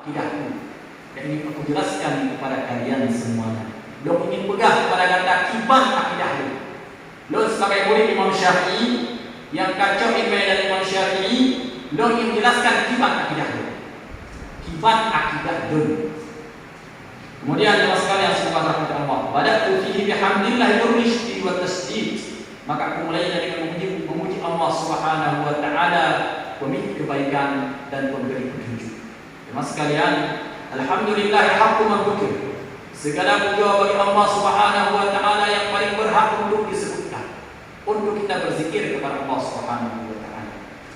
akidahku. Dan ini aku jelaskan kepada kalian semuanya. Lo ingin pegang kepada ganda kiban akidahmu. Lo sebagai murid Imam Syafi'i yang kacau ilmu dari Imam Syafi'i, lo ingin menjelaskan kiban akidahmu. Kiban akidah dulu. Kemudian jemaah sekalian semoga rahmat Allah. Bada'tu fihi bihamdillah yurishdi wa tasdid. Maka aku mulai dengan memuji Allah Subhanahu wa taala, pemilik kebaikan dan pemberi petunjuk. Jemaah sekalian, alhamdulillah haqqu man dzukir. Segala puja bagi Allah Subhanahu wa taala yang paling berhak untuk disebutkan. Untuk kita berzikir kepada Allah Subhanahu wa taala.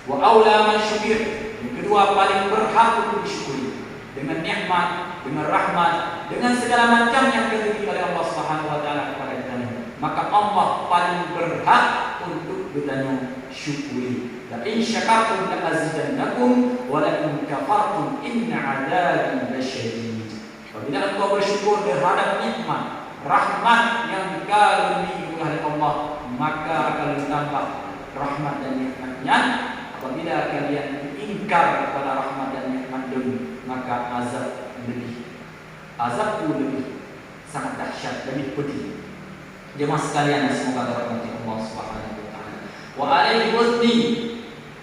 Wa aula man syukir. Yang kedua paling berhak untuk disyukuri. Dengan nikmat, dengan rahmat, dengan segala macam yang diberi oleh Allah Subhanahu wa taala kepada kita. Maka Allah paling berhak untuk kita syukuri. La in syakartum la azidannakum wa la in kafartum inna 'adzabi lasyadid. Apabila engkau bersyukur terhadap nikmat, rahmat yang dikaruniai oleh Allah, maka akan ditambah rahmat dan nikmatnya. Apabila kalian ingkar kepada rahmat dan nikmat itu, maka azab lebih sangat dahsyat, lebih pedih. Jemaah sekalian semoga dirahmati Allah Subhanahu wa taala. Wa alaihi wazni,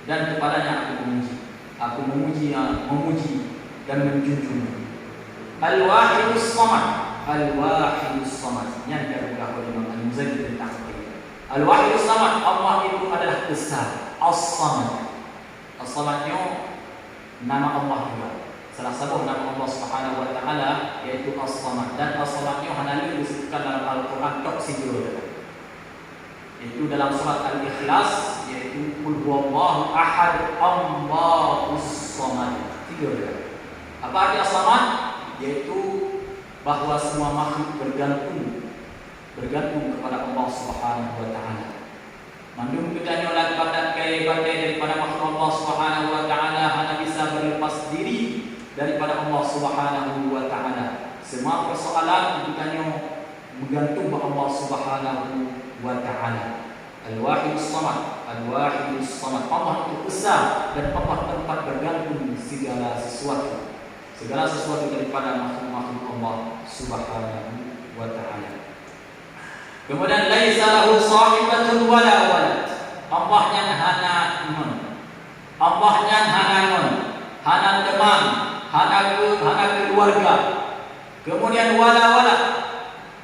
dan kepadanya aku memuji dan menjunjung. Al-Wahidus Samad, Al-Wahidus Samad. Yang kedua oleh Imam Al-Muzani tentang Al-Wahidus Samad, Allah itu adalah besar. As-Samad. As-Samadnya nama Allah juga. Salah satu nama Allah Subhanahu wa taala yaitu As-Samad, dan As-Samadnya hanya disebutkan dalam Al-Qur'an tok sijil. Itu dalam surat Al-Ikhlas yaitu Qul huwallahu ahad Allahus Samad. Tiga. Apa arti As-Samad? Yaitu bahwa semua makhluk bergantung kepada Allah Subhanahu wa taala. Mandung kita nyolat pada kaya-kaya daripada makhluk Allah Subhanahu wa taala hanya bisa berlepas diri daripada Allah Subhanahu wa taala. Semua persoalan kita menggantung kepada Allah Subhanahu wa taala. Al-Wahidus Samad, Al-Wahidus Samad. Allah itu besar dan Allah tempat bergantung segala sesuatu daripada makhluk-makhluk Allah Subhanahu wa taala. Kemudian laisa lahu sahibatun wala walad. Allah yang hana nun. Allah yang hana nun. Hana teman, hana keluarga. Kemudian wala walad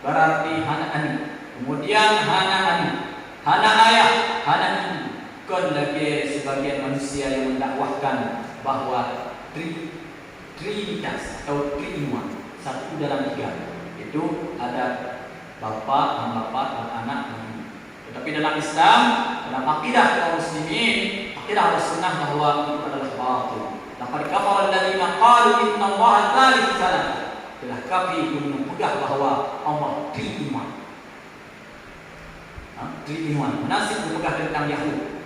berarti hana anak. Kemudian hana anak. Hana ayah, hana ibu. Kan lagi sebagian manusia yang mendakwahkan bahwa trinitas atau trinuma, satu dalam tiga. Itu ada bapa, anak, dan ibu. Tetapi dalam Islam, dalam akidah kaum muslimin, akidah Ahlussunnah bahwa itu adalah batil. Laqad kafara alladziina qalu inna Allaha tsalits tsalatsa. Telah kafir memegang bahwa Allah trinuma. Trinuma. Nasib memegang tentang Yahudi.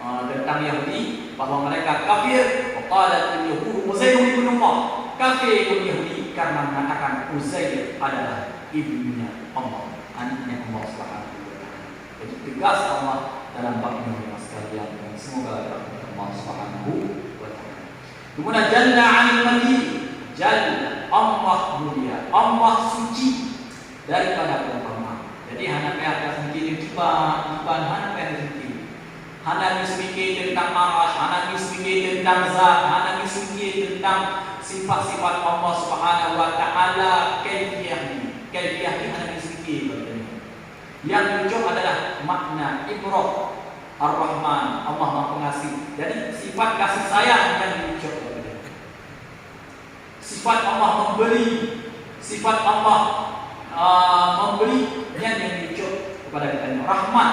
Tentang Yahudi bahwa mereka kafir. Qalat al-yahudu Uzair ibn Allah. Kafir Yahudi karena mengatakan Uzair adalah ibunya Allah, anaknya Allah Subhanahu wa taala. Jadi tegas Allah dalam bab ini sekalian. Semoga rahmat Allah Subhanahu wa taala. Kemudian jalla 'anil majid. Jalla, Allah mulia, Allah suci daripada perumpamaan. Jadi hanya pihak sendiri tiba hanya pihak sendiri. Hana mismiki tentang arash, hana mismiki tentang zat, hana mismiki tentang sifat-sifat Allah Subhanahu wa taala. Kaifiyah ini hana mismiki. Yang muncul adalah makna ibrah ar-Rahman, Allah Maha Pengasih. Jadi sifat kasih sayang yang muncul. Sifat Allah memberi, sifat Allah memberi yang muncul kepada kita. Rahmat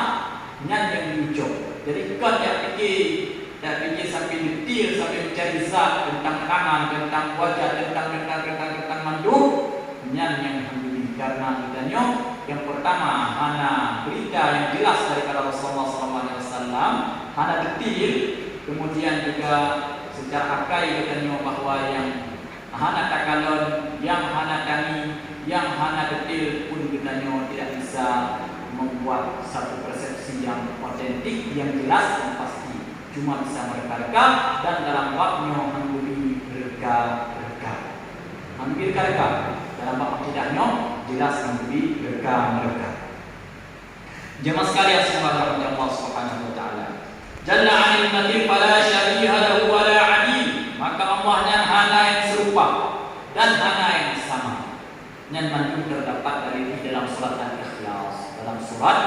yang muncul. Jadi kan tak fikir sampai detail, sampai mencari zat tentang tangan, tentang wajah, tentang manduk. Yang alhamdulillah karena kitanya yang pertama hana berita yang jelas daripada Rasulullah SAW, hana detail. Kemudian juga secara akai kitanya bahwa yang hana takalon, yang hana kami, yang hana detail pun kitanya tidak bisa membuat satu persepsi yang otentik, yang jelas, yang pasti. Cuma bisa mereka dan dalam waktunya alhamdulillah mereka. Mereka dalam bab akidahnya jelas memberi mereka. Jemaah sekalian semoga rahmat Allah Subhanahu wa taala. Jalla 'anil matin fala syabiha lahu wa la 'adil. Maka Allah yang hana yang serupa dan hana yang sama. Dan mandu terdapat dari dalam surat Al-Ikhlas. Dalam surat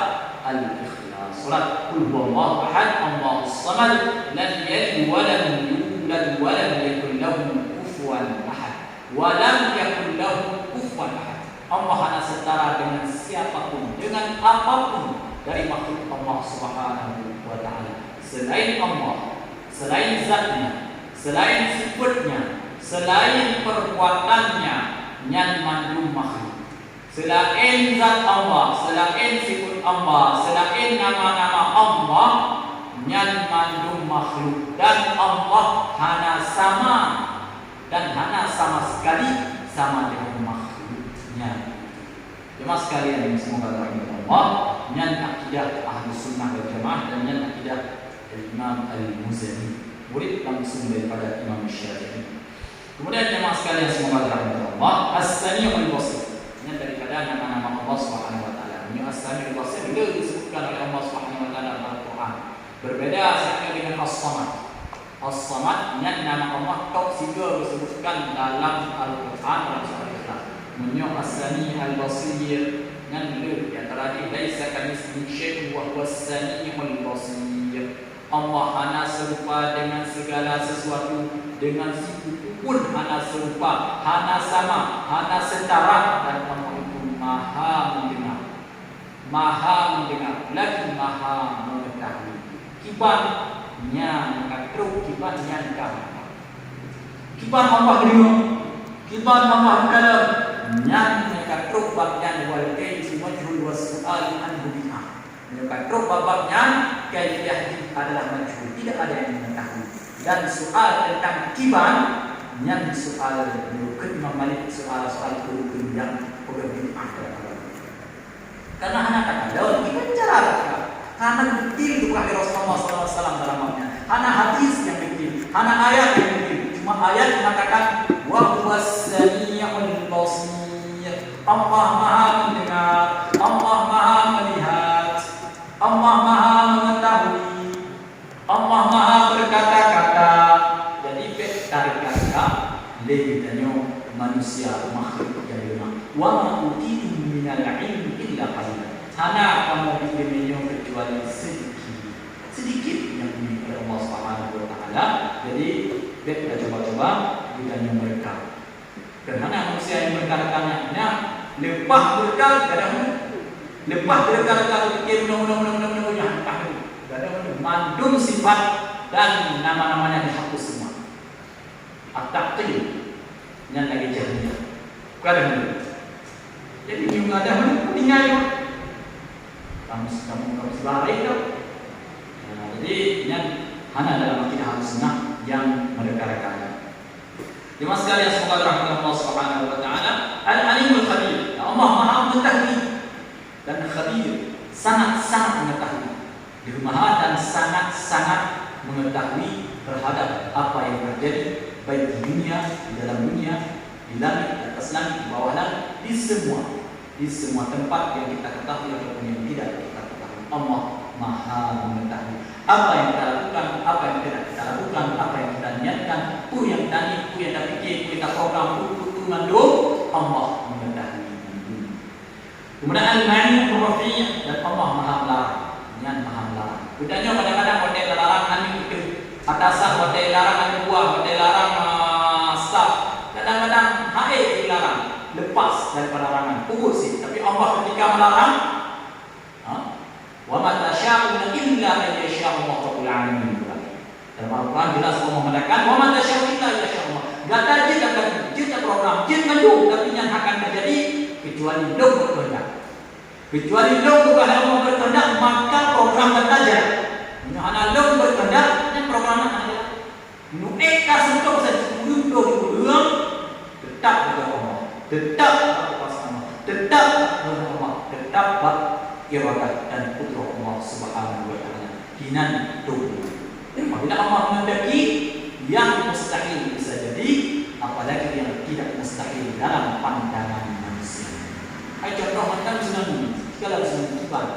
Al-Ikhlas, surat Qul huwallahu ahad, Allahus samad, lam yalid wa lam yulad wa lam yakul lahu kufuwan ahad. Wa lam yakul lahu kufuwan ahad. Allah hanya setara dengan siapapun, dengan apapun dari makhluk Allah Subhanahu wa taala. Selain Allah, selain zatnya, selain sifatnya, selain perbuatannya, nyan mandu makhluk. Selain zat Allah, selain sifat Allah, selain nama-nama Allah, nyan mandu makhluk. Dan Allah hanya sama, dan hanya sama sekali sama dengan makhluknya. Jemaah sekalian yang semoga rahmat Allah, nyan akidah Ahlus Sunnah wal Jamaah dan nyan akidah Imam Al-Muzani, murid langsung daripada Imam Syafi'i. Kemudian jemaah sekalian semoga rahmat Allah, As-Sami'ul Basir, nyan daripada nama-nama Allah Subhanahu wa taala. Ini As-Sami'ul Basir beliau disebutkan oleh Allah Subhanahu wa taala dalam Al-Qur'an. Berbeda sekali dengan As-Samad. As-Samad nyan nama Allah top 3 disebutkan dalam Al-Qur'an dalam surah Ikhlas. Menyo As-Sami'ul Basir nyan beliau di antara dia laisa kamitslihi syai'un wa huwas sami'ul basir. Allah hanya serupa dengan segala sesuatu, dengan siapa pun hanya serupa, hanya sama, hanya setara, dan Allah itu maha mendengar, lagi maha mengetahui. Kibannya mengatur, kibannya dikatakan. Kiban Allah beliau, kiban Allah kalam, yang mengatur bagian walkai majhul wasu'al anhu biha. Mengatur babnya kaifiyah adalah majhul, tidak ada yang mengetahui. Dan soal tentang kiban yang soal rukun Imam Malik, soal rukun yang berbeda karena anak kata daun kiban cara karena betul itu kata Rasulullah SAW dalam babnya. Hana hadis yang betul, hana ayat yang betul. Cuma ayat mengatakan wa huwas sami'ul basir. Allah maha mendengar, Allah maha melihat, Allah maha mengetahui, Allah maha berkata-kata. Jadi tarik kata lebih danyo manusia makhluk yang lemah. Wa ma utitu minal ilmi illa qalilan. Hana kamu diberinya kecuali sedikit yang dimiliki oleh Allah Subhanahu wa taala. Jadi kita coba-coba ditanya mereka. Karena manusia yang berkata-katanya lepas berkal lepas berkal pikir mudah-mudahan mandum sifat dan nama-namanya dihapus semua. At-taqil yang lagi jahiliyah. Bukan. Jadi yang ada mana tinggal kamu sebarai kau. Jadi yang hanya dalam akidah Ahlussunnah yang mereka-reka. Jemaah sekalian semoga rahmat Allah Subhanahu wa taala. Al-Alimul Khabir. Allah Maha mengetahui dan khabir, sangat-sangat mengetahui. Maha dan sangat-sangat mengetahui terhadap apa yang terjadi baik di dunia, di dalam dunia, di langit, di atas langit, di bawah langit, di semua tempat yang kita ketahui ataupun yang tidak kita ketahui. Allah Maha mengetahui apa yang kita lakukan, apa yang tidak kita lakukan, apa yang kita niatkan, yang tadi, yang kita fikir, kita program, mengandung, Allah mengetahui. Kemudian al-mani ar-rafi' dan Allah Maha melarang. Yang Maha melarang. Bedanya kadang-kadang hotel larangan itu atasan hotel larangan buah, hotel larang staff. Kadang-kadang haid dilarang, lepas daripada larangan, pukul sih. Tapi Allah ketika melarang, wa ma tasya'una illa an yasha' Allah rabbul alamin. Dalam Al-Quran jelas Allah mengatakan wa ma tasya'una illa an yasha' Allah. Gata jin program, jin maju, tapi yang akan terjadi kecuali lo berkehendak. Kecuali lo Allah berkehendak, maka program terjadi. Hanya lo berkehendak, yang program ada. Nueka sentuh saja, ulang tetap kepada Allah, tetap kepada Allah, tetap kepada Allah, tetap iradah dan putra Allah Subhanahu wa taala. Kinan tubuh. Apabila Allah menghendaki yang mustahil bisa jadi, apalagi yang tidak mustahil dalam pandangan manusia. Contoh macam tsunami, segala tsunami cepat.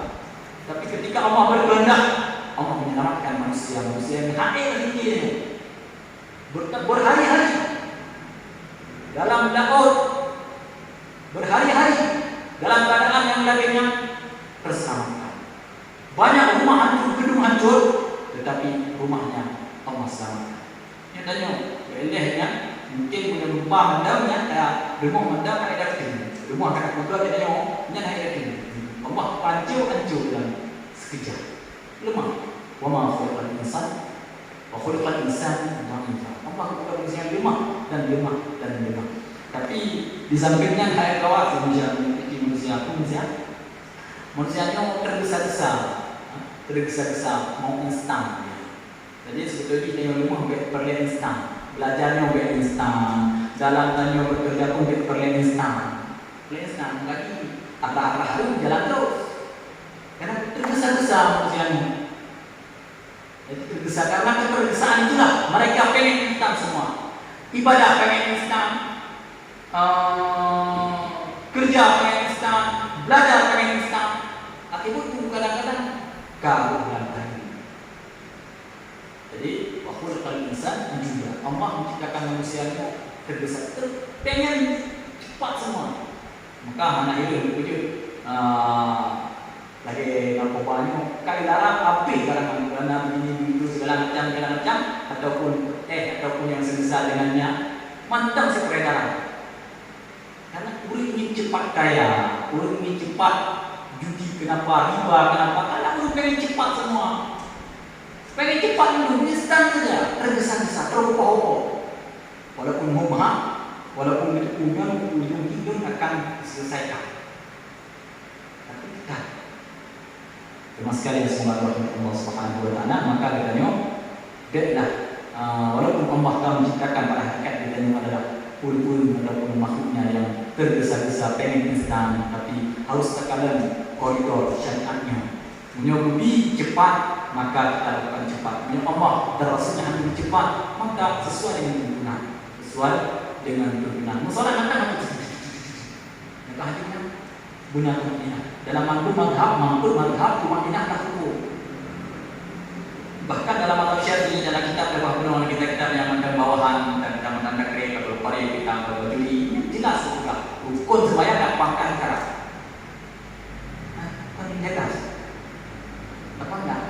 Tapi ketika Allah berkehendak, Allah menyelamatkan manusia yang hadir di berhari-hari dalam laut, berhari-hari dalam keadaan yang lainnya terselamatkan. Banyak rumah hancur, gedung hancur, tetapi rumahnya Allah selamatkan. Yang tanya, elehnya mungkin punya rumah mandamnya, rumah mandam tak ada kini. Rumah tak buka dia tanya, nya tak ada kini. Allah hancur dalam sekejap. Lemah. Wa ma khuliqal insan wa khuliqal insan dha'ifa. Allah bukan manusia yang lemah. Tapi di sampingnya kayak kawat manusia manusianya tergesa-gesa mau instan. Jadi sebetulnya kita yang lemah perlu instan. Belajarnya instan, dalam tanya bekerja pun perlu instan. Lagi arah hari jalan terus. Karena tergesa-gesa manusianya. Jadi tergesa karena ketergesaan itulah mereka pengen instan semua. Ibadah pengen instan, kerja pengen instan, belajar pengen instan. Akibat itu kadang-kadang kabur dalam hati. Jadi waktu kalau insan juga Allah menciptakan manusia itu tergesa, pengen cepat semua. Maka anak itu wujud lagi narkobanya kali darah api karena begini begitu segala macam ataupun yang semisal dengannya mantap si peredaran. Karena urut ingin cepat kaya, urut ingin cepat judi, kenapa riba, kenapa karena urut pengen cepat semua. Pengen cepat dulu, instan saja, tergesa-gesa, tergopoh-gopoh. Walaupun mahal, walaupun itu ujung hidung akan diselesaikan. Tapi tidak. Terima sekali semoga Allah Subhanahu wa taala, maka katanya biarlah walaupun Allah telah menciptakan pada hakikat kita adalah pul-pul ataupun makhluknya yang tergesa-gesa pengen instan, tapi harus tekanan koridor syariatnya. Lebih cepat maka kita lakukan cepat. Allah dan Rasulnya lebih cepat maka sesuai dengan tuntunan, Masalah maka hadirnya guna tumanina. Dalam mampu madhab tumanina tak cukup. Bahkan dalam madhab Syafi'i dalam kitab penuh kitab yang akan bawahan dan kita menanda kereta berpari kita berjudi jelas juga rukun sembahyang tak pangkat cara. Kan jelas. Apa enggak?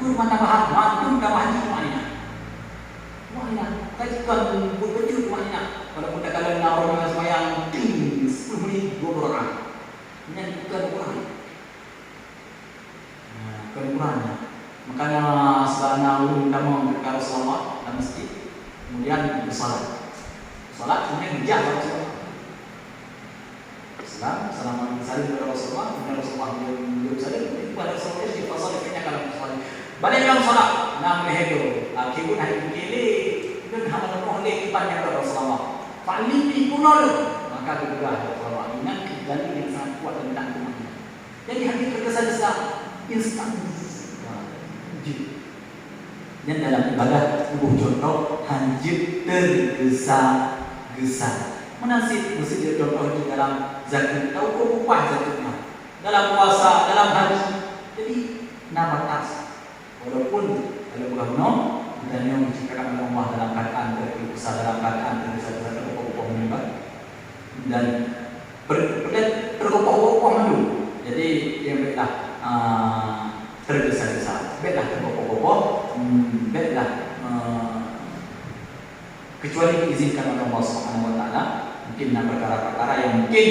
Kurma tambahan, mantum tambahan tumanina. Kajikan baju tumanina. Walaupun tak kala orang sembahyang 10 menit 2 rakaat. Ini bukan Quran. Bukan Qurannya. Makanya selana ulun utama mereka Rasulullah dalam masjid, kemudian bersalat. Salat kemudian menjawab selama bersalin kepada Rasulullah, kemudian Rasulullah belum salin, kepada Rasulullah di pasal kayaknya kalau bersalin. Balik dalam salat, nak melihat kibun hari kiri dan hamba boleh kipannya kepada Rasulullah. Fa'alimi kunul, maka juga Rasulullah ingat dan yang sangat kuat tentang tumannya. Jadi hati tergesa-gesa instan. Dan dalam ibadah tubuh contoh hanjir tergesa-gesa. Menasib mesti contoh di dalam zakat. Tahu kok upah zakatnya. Dalam puasa, dalam haji. Jadi batas. Walaupun kalau bukan kita yang menciptakan Allah dalam keadaan tergesa, dalam keadaan tergesa-gesa tergopoh-gopoh menyembah dan tergopoh-gopoh dulu. Jadi yang baiklah tergesa-gesa, baiklah tergopoh-gopoh, baiklah kecuali diizinkan oleh Allah Subhanahu wa taala, mungkin perkara-perkara yang mungkin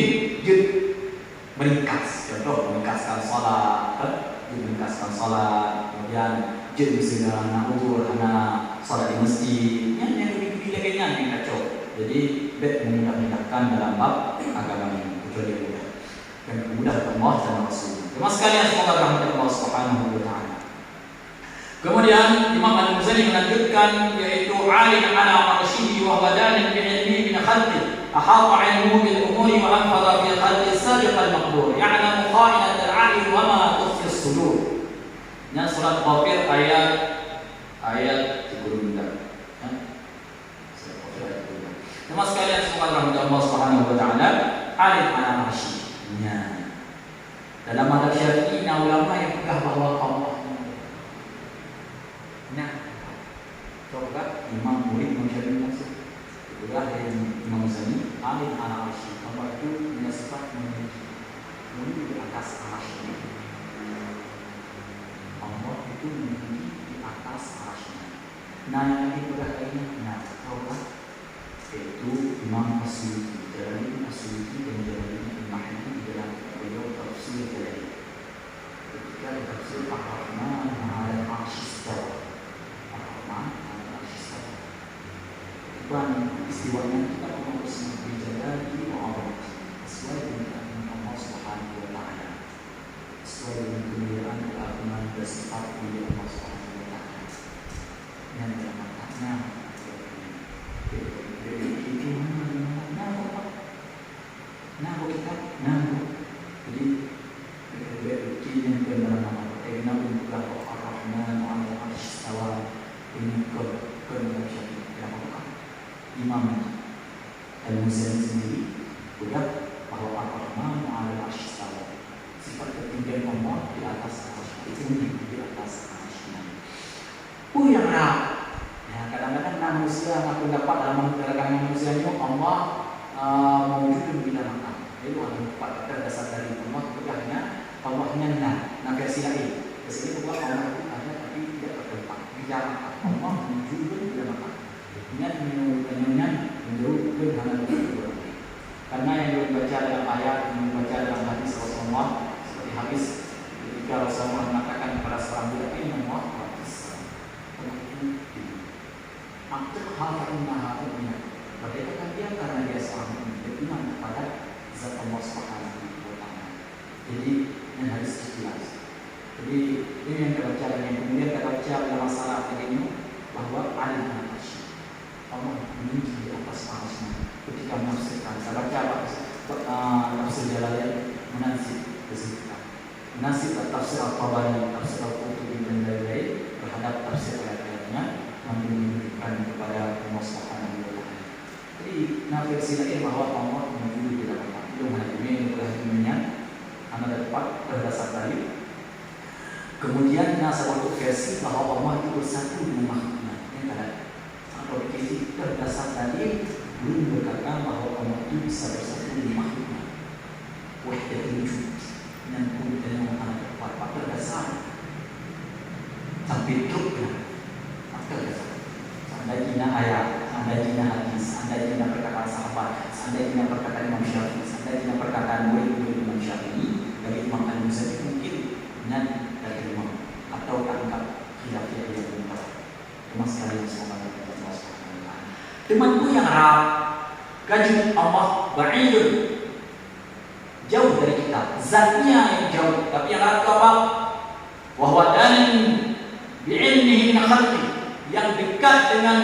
meringkas, contoh meringkaskan salat, kemudian misalnya anak uzur, anak salat di masjid, yang lebih lagi yang kacau. Jadi baik memudah-mudahkan dalam bab agama ini, kecuali mudah dan mudah Allah dan Rasul. Terima sekalian semoga rahmat Allah Subhanahu wa taala. Kemudian Imam Al-Muzani melanjutkan yaitu alim ala arsyihi wa badanin bi ilmihi min khalqi ahata ilmuhu bil umuri wa anfadha fi khalqi sabiq al-maqdur ya'lamu kha'inat al-a'yun wa ma tukhfi as-sudur. Yang surat Ghafir ayat 30 bentar. Jemaah sekalian semoga rahmat Allah Subhanahu wa taala, alif ala arsy. Dalam mazhab Syafi'i ulama yang pegang bahwa Allah. Nah, coba Imam murid Imam Syafi'i maksud. Itulah yang Imam Ghazali, alif ala arsy. Allah itu punya sifat memiliki di atas arsy. Allah itu memiliki di atas arsy. Nah, yang dipegang ini, coba yaitu Imam As-Suyuti, Jalalain As-Suyuti dan Jalalain Al-Mahdi di dalam beliau tafsir Jalalain. Ketika tafsir Ar-Rahman 'alal 'arsy istawa. Ar-Rahman 'alal 'arsy istawa. Bukan istiwanya kita harus berbicara di Allah sesuai dengan Allah Subhanahu wa taala. Sesuai dengan kemuliaan keagungan dan sifat milik Allah Subhanahu wa taala. Dan dalam maknanya Imam Al-Muzani sendiri sudah bahwa Ar-Rahman 'alal 'arsy istawa. Sifat ketinggian Allah di atas arsy, itu di atas arsy. Yang kadang-kadang manusia aku dapat dalam gerakan manusia itu Allah mewujud bila makan. Itu ada empat kata dasar dari Allah. Kedahnya Allahnya nah versi lain. Versi itu Allah itu ada tapi tidak bertempat. Bila makan Allah mewujud bila makan. Ingat menunjukkan menjauhkan hal itu. Karena yang dibaca dalam ayat, yang dibaca dalam hadis Rasulullah seperti hadis ketika Rasulullah mengatakan kepada seorang budak ini Allah Aktif hal innaha dunia. Berdekatan dia karena dia seorang beriman kepada zat Allah Subhanahu wa taala. Jadi ini harus jelas. Jadi ini yang kita baca dan yang kemudian kita baca dalam masalah ini bahwa alim al-arsy. Allah meninggi di atas arsy. Ketika menafsirkan, kita baca tafsir Jalalain menasib kesimpulan. Menasib tafsir Al-Tabari, tafsir Al-Qurtubi dan lain-lain terhadap tafsir ayat-ayatnya menunjukkan kepada Allah Subhanahu wa taala. Jadi versi lain bahwa Allah mewujud di dalam hati. Itu ini telah dimenyan anak dapat berdasar tadi. Kemudian satu versi bahwa Allah itu bersatu dengan makhluknya. Ini ada atau versi berdasar tadi belum berkata bahwa Allah itu bisa bersatu dengan makhluknya. Wahdatul wujud dan kemudian yang anak dapat berdasar sampai truknya. Seandainya ayat, seandainya hadis, seandainya perkataan sahabat, seandainya perkataan Imam Syafi'i, seandainya perkataan murid-murid Imam Syafi'i dari Imam Al-Muzani mungkin dengan dari Imam atau anggap khilafiyah yang benar. Cuma sekali semoga Allah Subhanahu wa taala. Temanku yang Arab, gaji Allah ba'idun, jauh dari kita, zatnya yang jauh, tapi yang Arab apa? Wahwa dan bi'ilmihi min khalqi, yang dekat dengan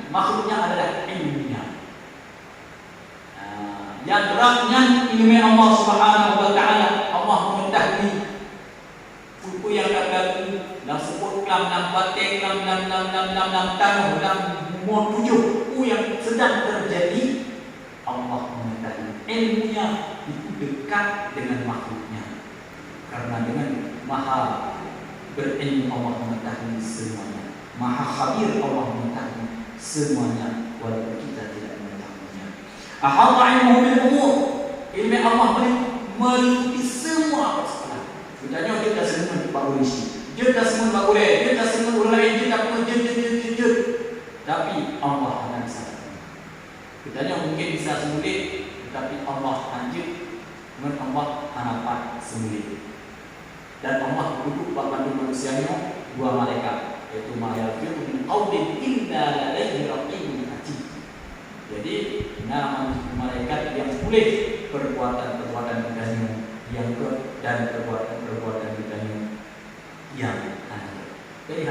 makhluknya adalah ilmunya. Yang deratnya ilmu Allah Subhanahu wa taala. Allah mengetahui buku yang akan dalam sebut dalam batin dalam tanah dalam umur 7 yang sedang terjadi. Allah mengetahui ilmunya itu dekat dengan makhluknya. Karena dengan maha berilmu Allah mengetahui semuanya. Maha khabir Allah mengetahui semuanya walaupun kita tidak mengetahuinya. Ahata ilmuhu bil umur, ilmu Allah meliputi semua persoalan. Sebenarnya kita semua baru isi, kita semua baru kita semua ulai, kita pun jut. Tapi Allah akan bisa. Sebenarnya mungkin bisa semulit, tapi Allah lanjut dengan Allah harapan semulit. Dan Allah duduk pada manusianya dua malaikat. Yaitu ma'yafiru min qawlin illa ladaihi raqibun atid. Jadi malaikat yang boleh perbuatan-perbuatan kitanya yang dan perbuatan-perbuatan kitanya yang aneh. Jadi